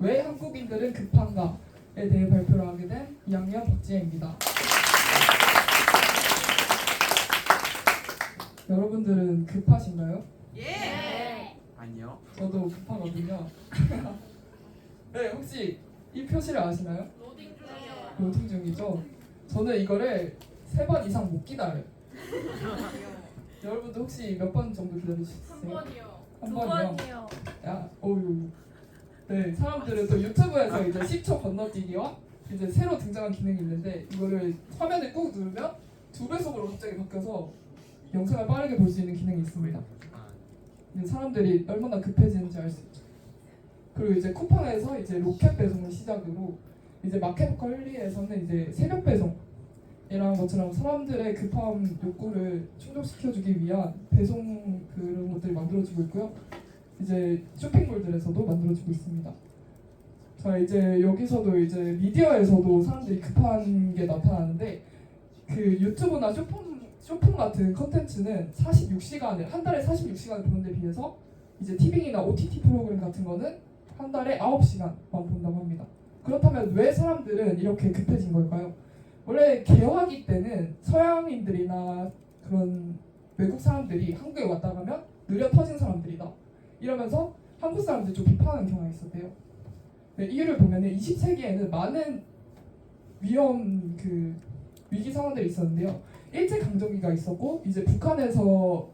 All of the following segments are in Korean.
왜 한국인들은 급한가에 대해 발표를 하게 된 2학년 박지혜입니다. 여러분들은 급하신가요? 예. 아니요. 저도 급하거든요. 네, 혹시 이 표시를 아시나요? 로딩 중이요. 로딩 중이죠? 저는 이거를 3번 이상 못 기다려요. 여러분들 혹시 몇 번 정도 기다리셨어요? 3번이요. 한 두 번이요? 번이요. 야, 어유. 네, 사람들은 또 유튜브에서 이제 10초 건너뛰기와 이제 새로 등장한 기능이 있는데 이거를 화면에 꾹 누르면 2배속으로 갑자기 바뀌어서 영상을 빠르게 볼 수 있는 기능이 있습니다. 이제 사람들이 얼마나 급해지는지 알 수 있죠. 그리고 이제 쿠팡에서 이제 로켓 배송을 시작으로 이제 마켓컬리에서는 이제 새벽 배송이라는 것처럼 사람들의 급한 욕구를 충족시켜주기 위한 배송 그런 것들이 만들어지고 있고요. 이제 쇼핑몰들에서도 만들어지고 있습니다. 자, 이제 여기서도 이제 미디어에서도 사람들이 급한 게 나타나는데 그 유튜브나 쇼폼 같은 컨텐츠는 46시간을 한 달에 46시간을 보는 데 비해서 이제 티빙이나 OTT 프로그램 같은 거는 한 달에 9시간만 본다고 합니다. 그렇다면 왜 사람들은 이렇게 급해진 걸까요? 원래 개화기 때는 서양인들이나 그런 외국 사람들이 한국에 왔다 가면 느려 터진 사람들이다 이러면서 한국 사람들 좀 비판하는 경향이 있었대요. 네, 이유를 보면 20세기에는 많은 위기 상황들이 있었는데요. 일제 강점기가 있었고 이제 북한에서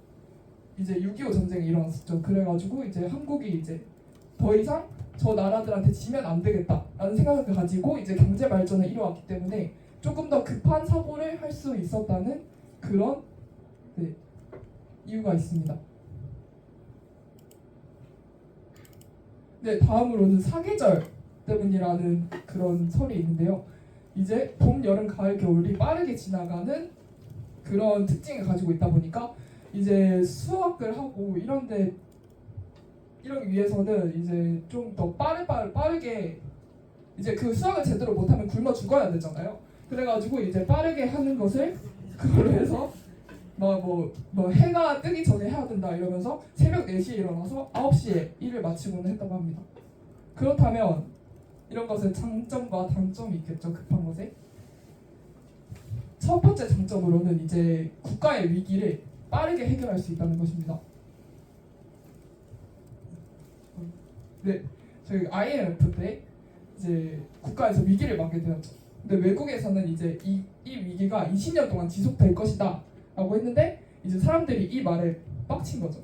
이제 6.25 전쟁이 일어났었죠. 그래가지고 이제 한국이 이제 더 이상 저 나라들한테 지면 안 되겠다라는 생각을 가지고 이제 경제 발전을 이뤄왔기 때문에 조금 더 급한 사고를 할 수 있었다는 그런 이유가 있습니다. 네, 다음으로는 사계절 때문이라는 그런 설이 있는데요. 이제 봄, 여름, 가을, 겨울이 빠르게 지나가는 그런 특징을 가지고 있다 보니까 이제 수학을 하고 이러기 위해서는 이제 좀 더 빠르게 이제 그 수학을 제대로 못하면 굶어 죽어야 되잖아요. 그래가지고 이제 빠르게 하는 것을 그걸로 해서 뭐 해가 뜨기 전에 해야 된다 이러면서 새벽 4시에 일어나서 9시에 일을 마치고는 했다고 합니다. 그렇다면 이런 것의 장점과 단점이 있겠죠. 급한 것에. 첫 번째 장점으로는 이제 국가의 위기를 빠르게 해결할 수 있다는 것입니다. 네, 저희 IMF 때 이제 국가에서 위기를 맞게 되었죠. 근데 외국에서는 이제 이 위기가 20년 동안 지속될 것이다 라고 했는데 이제 사람들이 이 말에 빡친 거죠.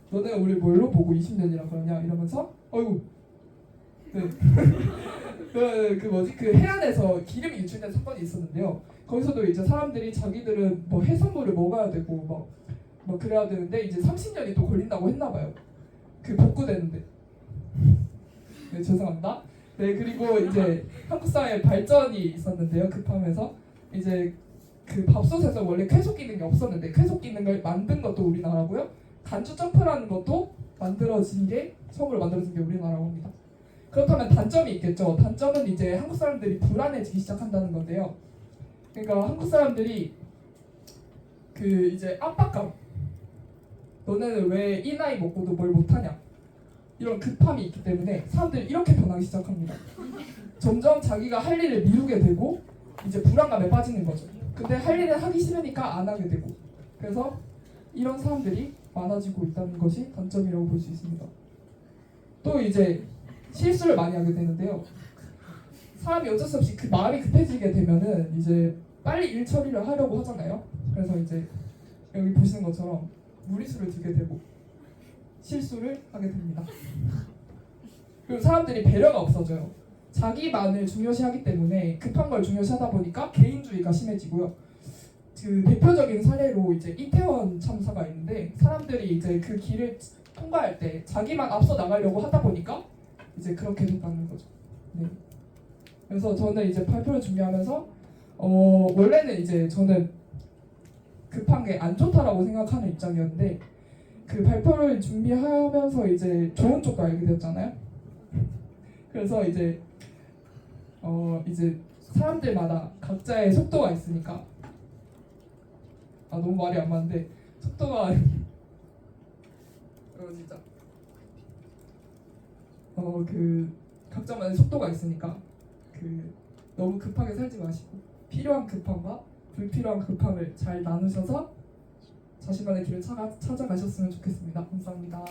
너네 우리 뭘로 보고 20년이라 그러냐 이러면서 어이구 네. 그 해안에서 기름이 유출된 사건이 있었는데요. 거기서도 이제 사람들이 자기들은 뭐 해산물을 먹어야 되고 뭐 그래야 되는데 이제 30년이 또 걸린다고 했나 봐요. 그 복구되는데. 네, 죄송합니다. 네, 그리고 이제 한국 사회에 발전이 있었는데요. 급하면서 이제 그 밥솥에서 원래 쾌속 기능이 없었는데 쾌속 기능을 만든 것도 우리나라고요. 간주 점프라는 것도 처음으로 만들어진 게 우리나라고 합니다. 그렇다면 단점이 있겠죠. 단점은 이제 한국 사람들이 불안해지기 시작한다는 건데요. 그러니까 한국 사람들이 그 이제 압박감. 너네는 왜 이 나이 먹고도 뭘 못하냐. 이런 급함이 있기 때문에 사람들이 이렇게 변하기 시작합니다. 점점 자기가 할 일을 미루게 되고 이제 불안감에 빠지는 거죠. 근데 할 일을 하기 싫으니까 안 하게 되고 그래서 이런 사람들이 많아지고 있다는 것이 단점이라고 볼 수 있습니다. 또 이제 실수를 많이 하게 되는데요. 사람이 어쩔 수 없이 그 마음이 급해지게 되면은 이제 빨리 일 처리를 하려고 하잖아요. 그래서 이제 여기 보시는 것처럼 무리수를 두게 되고 실수를 하게 됩니다. 그리고 사람들이 배려가 없어져요. 자기만을 중요시하기 때문에 급한 걸 중요시하다 보니까 개인주의가 심해지고요. 그 대표적인 사례로 이제 이태원 참사가 있는데 사람들이 이제 그 길을 통과할 때 자기만 앞서 나가려고 하다 보니까 이제 그렇게 됐다는 거죠. 네. 그래서 저는 이제 발표를 준비하면서 원래는 이제 저는 급한 게 안 좋다라고 생각하는 입장이었는데 그 발표를 준비하면서 이제 좋은 쪽도 알게 되었잖아요. 그래서 이제 사람들마다 각자의 속도가 있으니까 너무 말이 안 맞는데 속도가 진짜 그 각자만의 속도가 있으니까 그 너무 급하게 살지 마시고 필요한 급함과 불필요한 급함을 잘 나누셔서 자신만의 길을 찾아가셨으면 좋겠습니다. 감사합니다.